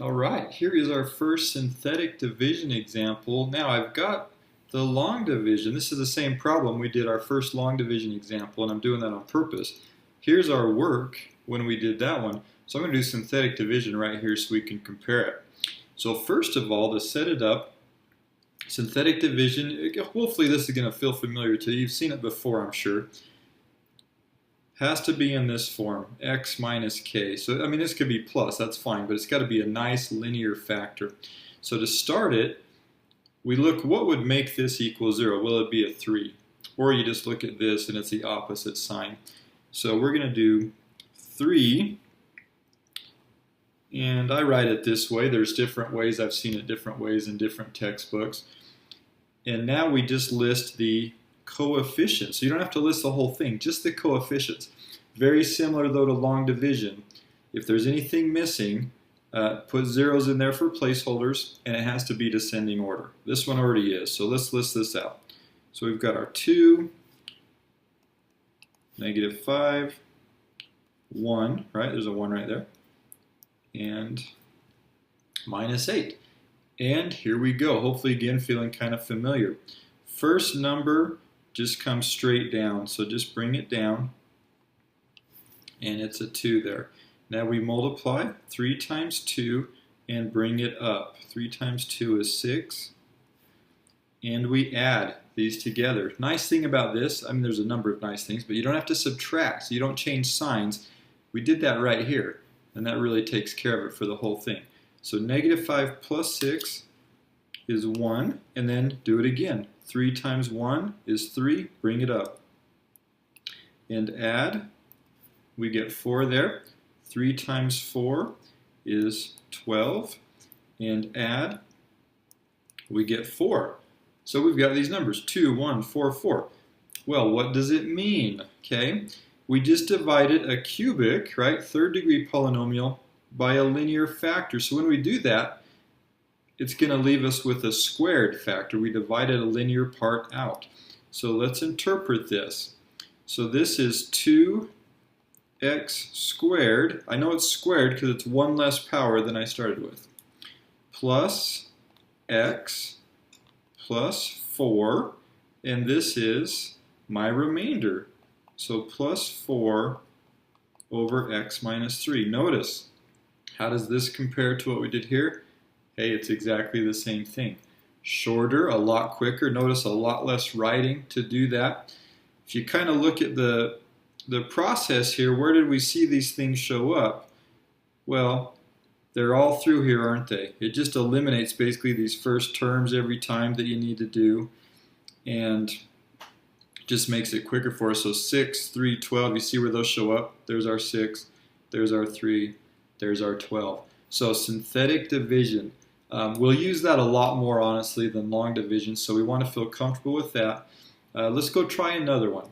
All right, here is our first synthetic division example. Now I've got the long division. This is the same problem. We did our first long division example, and I'm doing that on purpose. Here's our work when we did that one. So I'm going to do synthetic division right here so we can compare it. So first of all, to set it up, synthetic division, hopefully this is going to feel familiar to you. You've seen it before, I'm sure. Has to be in this form, x minus k. So, I mean, this could be plus, that's fine, but it's got to be a nice linear factor. So to start it, we look, what would make this equal 0? Will it be a 3? Or you just look at this and it's the opposite sign. So we're going to do 3, and I write it this way. There's different ways. I've seen it different ways in different textbooks. And now we just list the coefficients. So you don't have to list the whole thing, just the coefficients. Very similar though to long division. If there's anything missing, put zeros in there for placeholders, and it has to be descending order. This one already is, so let's list this out. So we've got our 2, -5, 1, right? There's a 1 right there, and -8. And here we go. Hopefully again feeling kind of familiar. First number just comes straight down, so just bring it down, and it's a 2 there. Now we multiply 3 times 2 and bring it up. 3 times 2 is 6, and we add these together. Nice thing about this, I mean there's a number of nice things, but you don't have to subtract, so you don't change signs. We did that right here, and that really takes care of it for the whole thing. So -5 plus 6 is 1, and then do it again. 3 times 1 is 3, bring it up. And add, we get 4 there. 3 times 4 is 12, and add, we get 4. So we've got these numbers, 2, 1, 4, 4. Well, what does it mean? Okay, we just divided a cubic, right, third degree polynomial by a linear factor. So when we do that, it's going to leave us with a squared factor. We divided a linear part out. So let's interpret this. So this is 2x squared. I know it's squared because it's 1 less power than I started with. Plus x plus 4. And this is my remainder. So plus 4 over x minus 3. Notice, how does this compare to what we did here? Hey, it's exactly the same thing. Shorter, a lot quicker. Notice a lot less writing to do that. If you kind of look at the process here, where did we see these things show up? Well, they're all through here, aren't they? It just eliminates basically these first terms every time that you need to do, and just makes it quicker for us. So 6, 3, 12, you see where those show up? There's our 6, there's our 3, there's our 12. So synthetic division. We'll use that a lot more, honestly, than long division, so we want to feel comfortable with that. Let's go try another one.